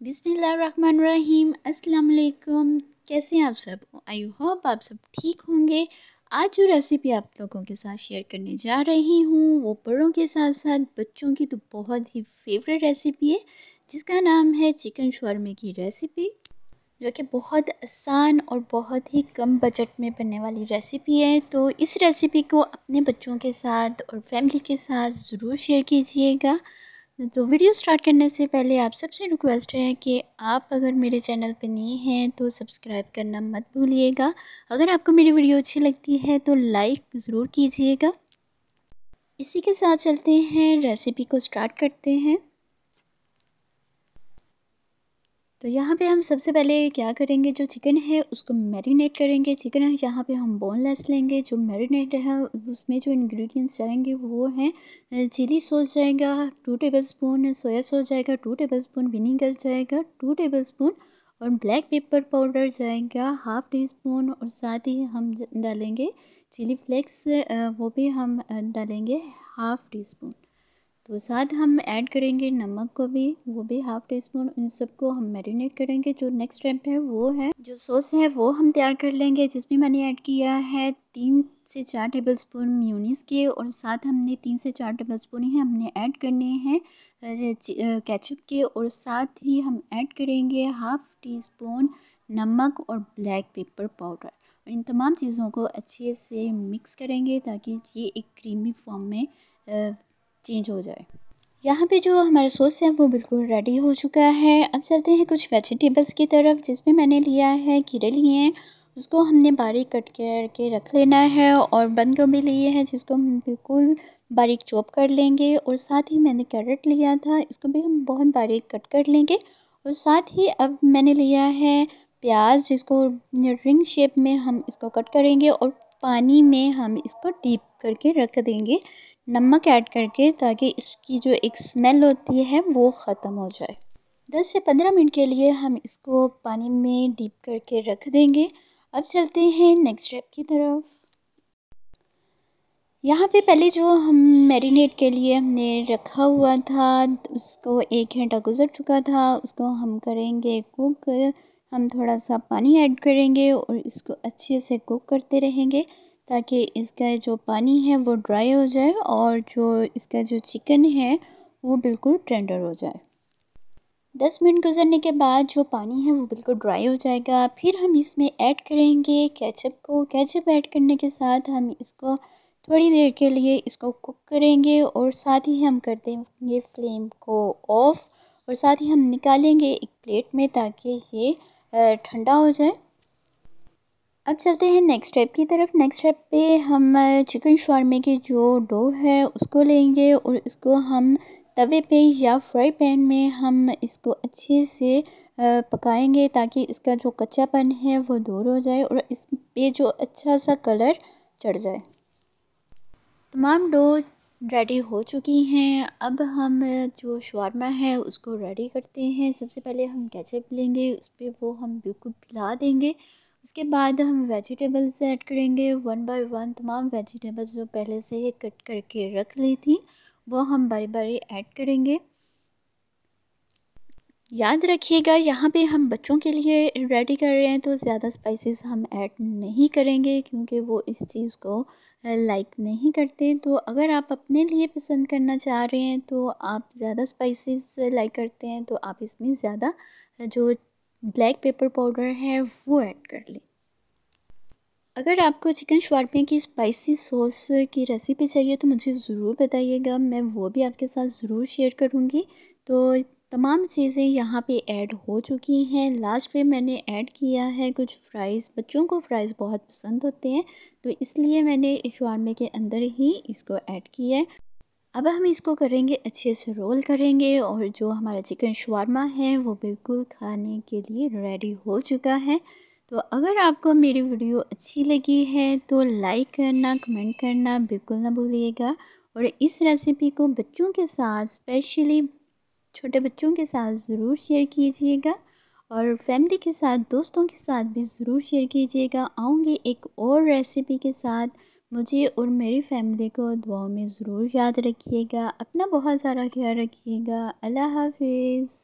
बिस्मिल्लाहिर्रहमानिर्रहीम। अस्सलाम वालेकुम। कैसे हैं आप सब? आई होप आप सब ठीक होंगे। आज जो रेसिपी आप लोगों के साथ शेयर करने जा रही हूँ वो बड़ों के साथ साथ बच्चों की तो बहुत ही फेवरेट रेसिपी है, जिसका नाम है चिकन शॉर्मे की रेसिपी, जो कि बहुत आसान और बहुत ही कम बजट में बनने वाली रेसिपी है। तो इस रेसिपी को अपने बच्चों के साथ और फैमिली के साथ ज़रूर शेयर कीजिएगा। तो वीडियो स्टार्ट करने से पहले आप सबसे रिक्वेस्ट है कि आप अगर मेरे चैनल पे नए हैं तो सब्सक्राइब करना मत भूलिएगा। अगर आपको मेरी वीडियो अच्छी लगती है तो लाइक ज़रूर कीजिएगा। इसी के साथ चलते हैं, रेसिपी को स्टार्ट करते हैं। तो यहाँ पे हम सबसे पहले क्या करेंगे, जो चिकन है उसको मैरिनेट करेंगे। चिकन है यहाँ पे हम बोनलेस लेंगे। जो मैरिनेट है उसमें जो इंग्रेडिएंट्स जाएंगे वो हैं चिली सॉस जाएगा 2 टेबलस्पून, सोया सॉस जाएगा 2 टेबलस्पून, विनीगर जाएगा 2 टेबलस्पून और ब्लैक पेपर पाउडर जाएगा हाफ़ टी स्पून, और साथ ही हम डालेंगे चिली फ्लेक्स, वो भी हम डालेंगे हाफ़ टी स्पून। तो साथ हम ऐड करेंगे नमक को भी, वो भी हाफ़ टी स्पून। इन सबको हम मैरिनेट करेंगे। जो नेक्स्ट स्टेप है वो है, जो सॉस है वो हम तैयार कर लेंगे, जिसमें मैंने ऐड किया है 3 से 4 टेबलस्पून मेयोनीज़ के, और साथ हमने 3 से 4 टेबलस्पून ही हमने ऐड करने हैं केचप के, और साथ ही हम ऐड करेंगे हाफ़ टी स्पून नमक और ब्लैक पेपर पाउडर। इन तमाम चीज़ों को अच्छे से मिक्स करेंगे ताकि ये एक क्रीमी फॉर्म में चेंज हो जाए। यहाँ पे जो हमारा सॉस है वो बिल्कुल रेडी हो चुका है। अब चलते हैं कुछ वेजिटेबल्स की तरफ, जिसमें मैंने लिया है खीरे लिए हैं, उसको हमने बारीक कट करके रख लेना है, और बंद गोभी लिए हैं जिसको हम बिल्कुल बारीक चॉप कर लेंगे, और साथ ही मैंने कैरेट लिया था, इसको भी हम बहुत बारीक कट कर लेंगे। और साथ ही अब मैंने लिया है प्याज, जिसको रिंग शेप में हम इसको कट करेंगे, और पानी में हम इसको डीप करके रख देंगे नमक ऐड करके, ताकि इसकी जो एक स्मेल होती है वो ख़त्म हो जाए। 10 से 15 मिनट के लिए हम इसको पानी में डीप करके रख देंगे। अब चलते हैं नेक्स्ट स्टेप की तरफ। यहाँ पे पहले जो हम मैरिनेट के लिए हमने रखा हुआ था, उसको 1 घंटा गुजर चुका था, उसको हम करेंगे कुक। हम थोड़ा सा पानी ऐड करेंगे और इसको अच्छे से कुक करते रहेंगे ताकि इसका जो पानी है वो ड्राई हो जाए, और जो इसका जो चिकन है वो बिल्कुल टेंडर हो जाए। 10 मिनट गुजरने के बाद जो पानी है वो बिल्कुल ड्राई हो जाएगा। फिर हम इसमें ऐड करेंगे केचप को। केचप ऐड करने के साथ हम इसको थोड़ी देर के लिए इसको कुक करेंगे, और साथ ही हम कर देंगे फ्लेम को ऑफ, और साथ ही हम निकालेंगे एक प्लेट में ताकि ये ठंडा हो जाए। अब चलते हैं नेक्स्ट स्टेप की तरफ। नेक्स्ट स्टेप पे हम चिकन शॉर्मे की जो डो है उसको लेंगे, और इसको हम तवे पे या फ्राई पैन में हम इसको अच्छे से पकाएंगे ताकि इसका जो कच्चापन है वो दूर हो जाए और इस पे जो अच्छा सा कलर चढ़ जाए। तमाम डो रेडी हो चुकी हैं। अब हम जो शॉर्मा है उसको रेडी करते हैं। सबसे पहले हम केचप लेंगे, उस पर वो हम बिल्कुल पिला देंगे। उसके बाद हम वेजिटेबल्स ऐड करेंगे 1 बाय 1। तमाम वेजिटेबल्स जो पहले से ही कट करके रख ली थी वो हम बारी बारी ऐड करेंगे। याद रखिएगा यहाँ पे हम बच्चों के लिए रेडी कर रहे हैं तो ज़्यादा स्पाइसेस हम ऐड नहीं करेंगे, क्योंकि वो इस चीज़ को लाइक नहीं करते। तो अगर आप अपने लिए पसंद करना चाह रहे हैं तो आप ज़्यादा स्पाइसेस लाइक करते हैं तो आप इसमें ज़्यादा जो ब्लैक पेपर पाउडर है वो ऐड कर लें। अगर आपको चिकन शॉर्मे की स्पाइसी सॉस की रेसिपी चाहिए तो मुझे ज़रूर बताइएगा, मैं वो भी आपके साथ ज़रूर शेयर करूँगी। तो तमाम चीज़ें यहाँ पे ऐड हो चुकी हैं। लास्ट पे मैंने ऐड किया है कुछ फ्राइज़। बच्चों को फ्राइज़ बहुत पसंद होते हैं तो इसलिए मैंने शॉर्मे के अंदर ही इसको ऐड किया है। अब हम इसको करेंगे अच्छे से रोल करेंगे, और जो हमारा चिकन शॉर्मा है वो बिल्कुल खाने के लिए रेडी हो चुका है। तो अगर आपको मेरी वीडियो अच्छी लगी है तो लाइक करना, कमेंट करना बिल्कुल ना भूलिएगा, और इस रेसिपी को बच्चों के साथ, स्पेशली छोटे बच्चों के साथ ज़रूर शेयर कीजिएगा, और फैमिली के साथ, दोस्तों के साथ भी ज़रूर शेयर कीजिएगा। आऊँगी एक और रेसिपी के साथ। मुझे और मेरी फैमिली को दुआओं में ज़रूर याद रखिएगा। अपना बहुत सारा ख्याल रखिएगा। अल्लाह हाफिज़।